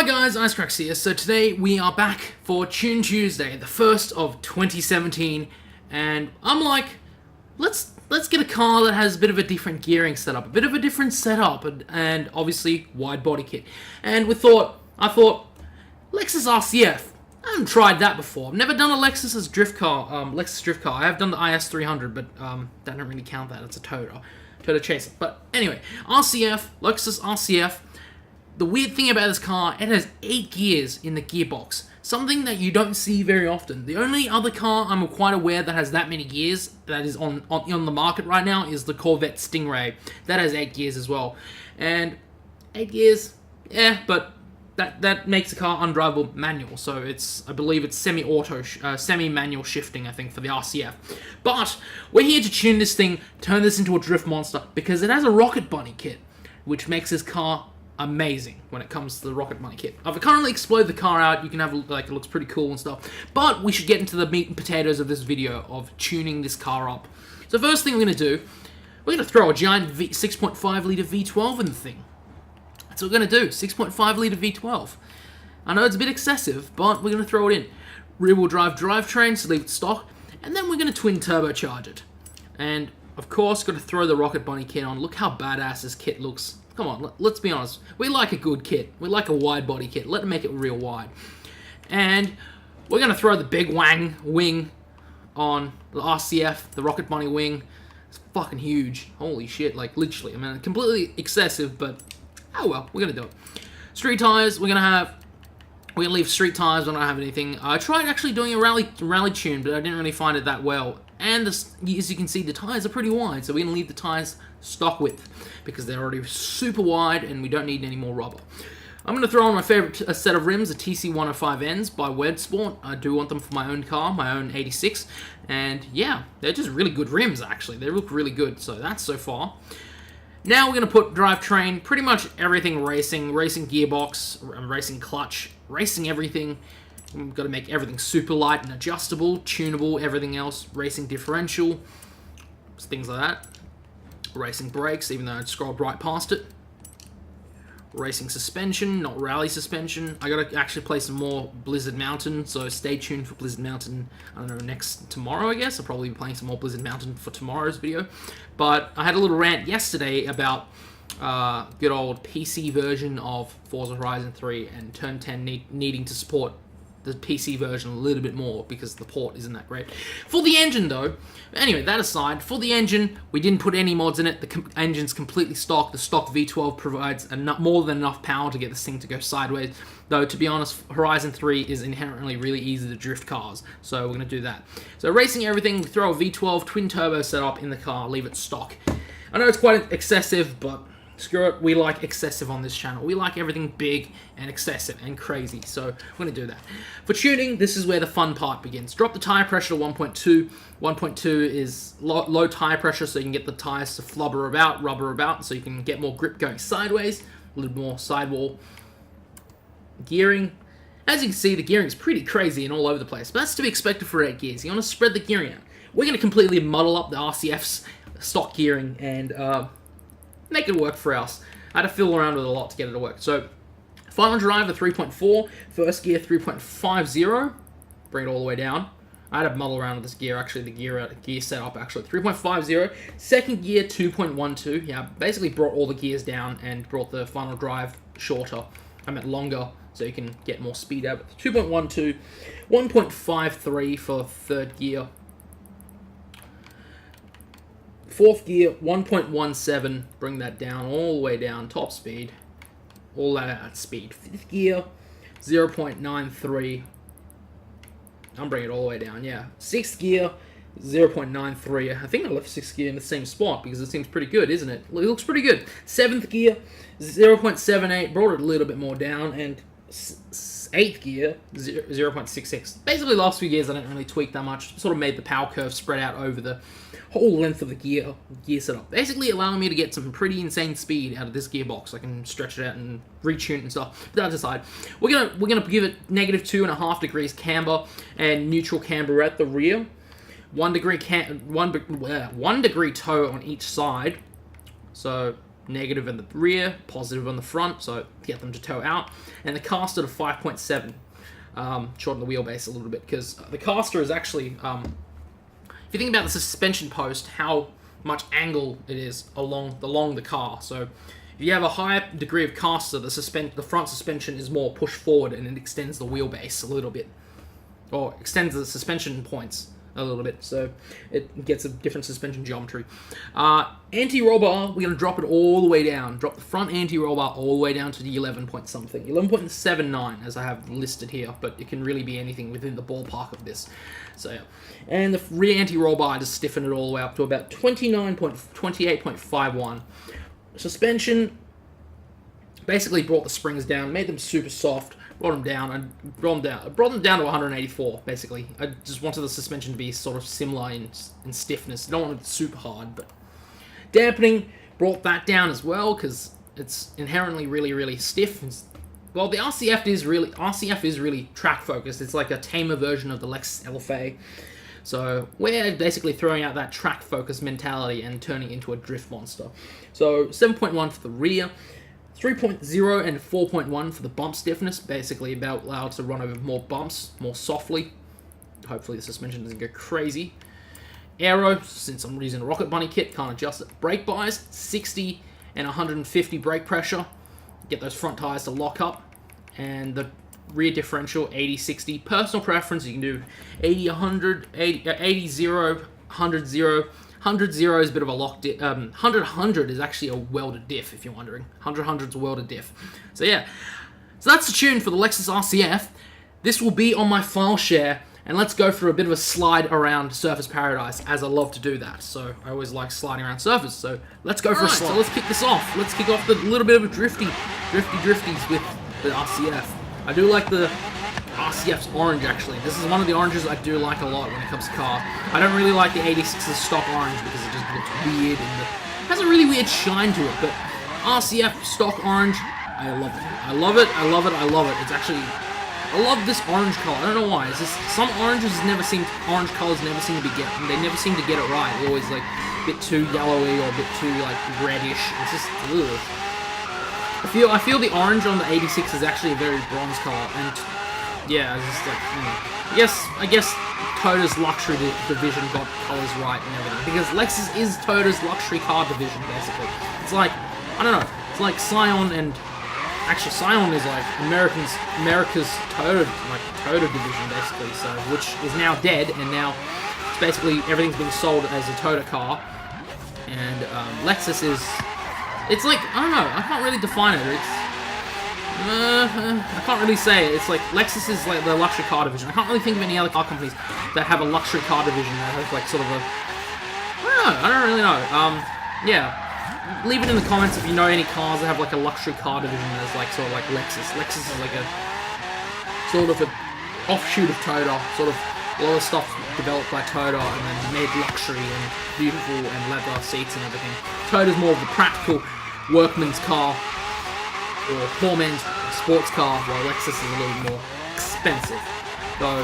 guys, Icekraks here. So today we are back for Tune Tuesday, the first of 2017, and I'm like, let's get a car that has a bit of a different gearing setup, a bit of a different setup, and obviously wide body kit. And I thought, Lexus RCF. I haven't tried that before. I've never done a Lexus drift car. I have done the IS300, but that don't really count. That it's a Toyota Chaser. But anyway, RCF, Lexus RCF. The weird thing about this car, it has 8 gears in the gearbox. Something that you don't see very often. The only other car I'm quite aware that has that many gears, that is on the market right now, is the Corvette Stingray. That has 8 gears as well. And 8 gears, yeah, but that makes the car undrivable manual. So I believe it's semi-auto, semi-manual shifting, I think, for the RCF. But we're here to tune this thing, turn this into a drift monster, because it has a Rocket Bunny kit, which makes this car amazing when it comes to the Rocket Bunny kit. I've currently exploded the car out. You can have it looks pretty cool and stuff. But we should get into the meat and potatoes of this video of tuning this car up. So first thing we're going to do, we're going to throw a giant 6.5 litre V12 in the thing. That's what we're going to do, 6.5 litre V12. I know it's a bit excessive, but we're going to throw it in. Rear-wheel drive drivetrain, so leave it stock. And then we're going to twin turbocharge it. And of course, got to throw the Rocket Bunny kit on. Look how badass this kit looks. Come on, let's be honest. We like a good kit. We like a wide body kit. Let it make it real wide. And we're going to throw the big wing on the RCF, the Rocket Bunny wing. It's fucking huge. Holy shit, like literally. I mean, completely excessive, but oh well, we're going to do it. Street tires, we're going to leave street tires. We don't have anything. I tried actually doing a rally tune, but I didn't really find it that well. And as you can see, the tires are pretty wide, so we're going to leave the tires stock width because they're already super wide and we don't need any more rubber. I'm going to throw on my favorite set of rims, the TC105Ns by Wed Sport. I do want them for my own car, my own 86. And yeah, they're just really good rims, actually. They look really good, so that's so far. Now we're going to put drivetrain, pretty much everything racing gearbox, racing clutch, racing everything. We've got to make everything super light and adjustable, tunable, everything else, racing differential, things like that. Racing brakes, even though I scrolled right past it. Racing suspension, not rally suspension. I got to actually play some more Blizzard Mountain, so stay tuned for Blizzard Mountain, I don't know, tomorrow, I guess. I'll probably be playing some more Blizzard Mountain for tomorrow's video. But I had a little rant yesterday about good old PC version of Forza Horizon 3 and Turn 10 needing to support the PC version a little bit more because the port isn't that great. For the engine, though, anyway, that aside, for the engine, we didn't put any mods in it. The engine's completely stock. The stock V12 provides more than enough power to get this thing to go sideways. Though, to be honest, Horizon 3 is inherently really easy to drift cars, so we're going to do that. So racing everything, we throw a V12 twin turbo setup in the car, leave it stock. I know it's quite excessive, but screw it, we like excessive on this channel. We like everything big and excessive and crazy, so we're going to do that. For tuning, this is where the fun part begins. Drop the tire pressure to 1.2. 1.2 is low tire pressure, so you can get the tires to rubber about, so you can get more grip going sideways, a little more sidewall. Gearing. As you can see, the gearing is pretty crazy and all over the place, but that's to be expected for 8 gears. You want to spread the gearing out. We're going to completely muddle up the RCF's stock gearing and make it work for us. I had to fiddle around with it a lot to get it to work. So, final drive, a 3.4. First gear, 3.50. Bring it all the way down. I had to muddle around with this gear, actually, the gear setup, actually. 3.50. Second gear, 2.12. Yeah, basically brought all the gears down and brought the final drive shorter. I meant longer, so you can get more speed out. 2.12. 1.53 for third gear. Fourth gear, 1.17, bring that down, all the way down, top speed, all that at speed. Fifth gear, 0.93, I'm bringing it all the way down, yeah. Sixth gear, 0.93, I think I left sixth gear in the same spot because it seems pretty good, isn't it? It looks pretty good. Seventh gear, 0.78, brought it a little bit more down, and eighth gear, 0.66. Basically, the last few gears I didn't really tweak that much, sort of made the power curve spread out over the whole length of the gear setup. Basically allowing me to get some pretty insane speed out of this gearbox. I can stretch it out and retune it and stuff. But that aside, we're gonna give it -2.5 degrees camber and neutral camber at the rear. 1 degree toe on each side. So negative in the rear, positive on the front, so get them to tow out. And the caster to 5.7, shorten the wheelbase a little bit, because the caster is actually, if you think about the suspension post, how much angle it is along the car. So if you have a higher degree of caster, the front suspension is more pushed forward, and it extends the wheelbase a little bit, or extends the suspension points a little bit, so it gets a different suspension geometry. Anti-roll bar, we're going to drop it all the way down. Drop the front anti-roll bar all the way down to the 11 point something. 11.79 as I have listed here, but it can really be anything within the ballpark of this. So yeah. And the rear anti-roll bar, I just stiffen it all the way up to about 28.51. Suspension, basically brought the springs down, made them super soft, brought them down to 184, basically. I just wanted the suspension to be sort of similar in stiffness. I don't want it super hard, but dampening brought that down as well, because it's inherently really, really stiff. Well, the RCF is really track focused. It's like a tamer version of the Lexus LFA. So we're basically throwing out that track focus mentality and turning it into a drift monster. So 7.1 for the rear, 3.0 and 4.1 for the bump stiffness, basically about allowed to run over more bumps more softly. Hopefully the suspension doesn't go crazy. Aero, since I'm using a Rocket Bunny kit, can't adjust it. Brake bias, 60 and 150 brake pressure. Get those front tires to lock up. And the rear differential, 80-60. Personal preference, you can do 80-100, 80-0, 100-0. 100-0 is a bit of a lock diff. 100-100 is actually a welded diff, if you're wondering. 100-100 is a welded diff. So yeah. So that's the tune for the Lexus RCF. This will be on my file share, and let's go for a bit of a slide around Surface Paradise, as I love to do that. So I always like sliding around Surface, so let's go for a slide. So let's kick this off. Let's kick off the little bit of a drifties with the RCF. I do like the RCF's orange, actually. This is one of the oranges I do like a lot when it comes to car. I don't really like the 86's stock orange because it just looks weird and it has a really weird shine to it, but RCF stock orange, I love it. I love it, I love it, I love it. It's actually, I love this orange color. I don't know why. It's just, some orange colors never seem to they never seem to get it right. They're always like a bit too yellowy or a bit too like reddish. It's just, ugh. I feel the orange on the 86 is actually a very bronze color, and yeah, it's just like, I guess Toyota's luxury division got colors right and everything, because Lexus is Toyota's luxury car division, basically. It's like, I don't know, it's like Scion, and actually Scion is like America's Toyota division, basically, so, which is now dead, and now it's basically everything's being sold as a Toyota car, and Lexus is, it's like, I don't know, I can't really define it, I can't really say it. It's like, Lexus is like the luxury car division. I can't really think of any other car companies that have a luxury car division that has like sort of a, I don't really know. Yeah. Leave it in the comments if you know any cars that have like a luxury car division that's like sort of like Lexus. Lexus is like a sort of an offshoot of Toyota, sort of a lot of stuff developed by Toyota and then made luxury and beautiful and leather seats and everything. Toyota's more of the practical workman's car, or poor man's sports car, while Lexus is a little more expensive. Though,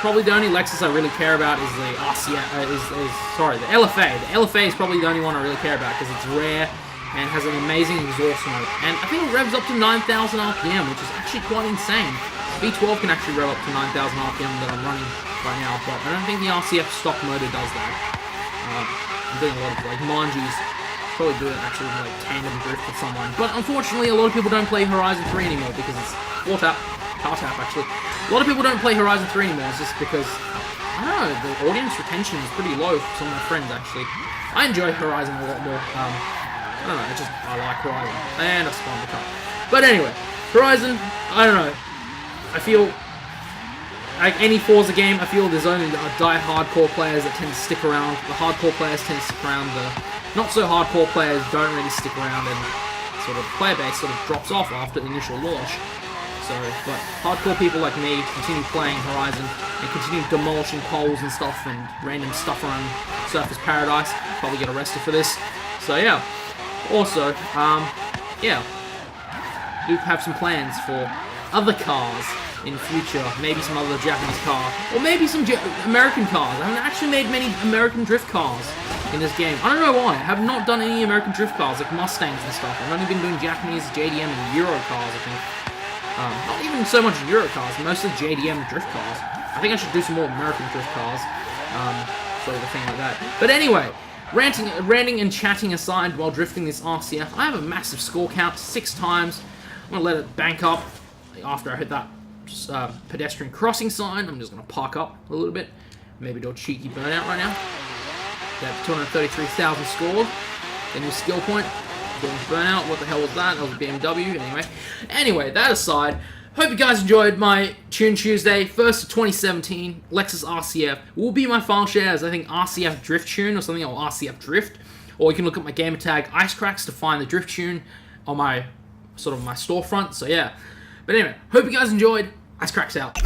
probably the only Lexus I really care about is the RCF, the LFA. The LFA is probably the only one I really care about, because it's rare and has an amazing exhaust mode. And I think it revs up to 9,000 RPM, which is actually quite insane. V12 can actually rev up to 9,000 RPM that I'm running right now, but I don't think the RCF stock motor does that. I'm doing a lot of, like, Manji's. Probably do it actually with like tandem drift with someone, but unfortunately a lot of people don't play Horizon 3 anymore because it's car tap actually. A lot of people don't play Horizon 3 anymore, it's just because, I don't know, the audience retention is pretty low for some of my friends actually. I enjoy Horizon a lot more, I don't know, I like Horizon, and I spawned the car. But anyway, Horizon, I don't know, I feel like any Forza game, I feel there's only die-hardcore players that tend to stick around. The hardcore players tend to stick around, the not-so-hardcore players don't really stick around, and sort of player base sort of drops off after the initial launch. So, but hardcore people like me continue playing Horizon and continue demolishing poles and stuff and random stuff around Surface Paradise. Probably get arrested for this. So yeah. Also, yeah, do have some plans for other cars in future. Maybe some other Japanese car, or maybe some American cars. I haven't actually made many American drift cars in this game. I don't know why. I have not done any American drift cars, like Mustangs and stuff. I've only been doing Japanese, JDM, and Euro cars, I think. Not even so much Euro cars, mostly JDM drift cars. I think I should do some more American drift cars, sort of a thing like that. But anyway, ranting and chatting aside while drifting this RCF, I have a massive score count, 6 times. I'm going to let it bank up after I hit that pedestrian crossing sign. I'm just going to park up a little bit, maybe do a cheeky burnout right now. That's 233,000 scored. Then your skill point. Doing burnout. What the hell was that? That was a BMW. Anyway, that aside, hope you guys enjoyed my Tune Tuesday, first of 2017, Lexus RCF. Will be my file shares, I think RCF Drift Tune or something, or RCF Drift. Or you can look at my gamer tag Icekraks to find the Drift Tune on my storefront. So yeah. But anyway, hope you guys enjoyed. Icekraks out.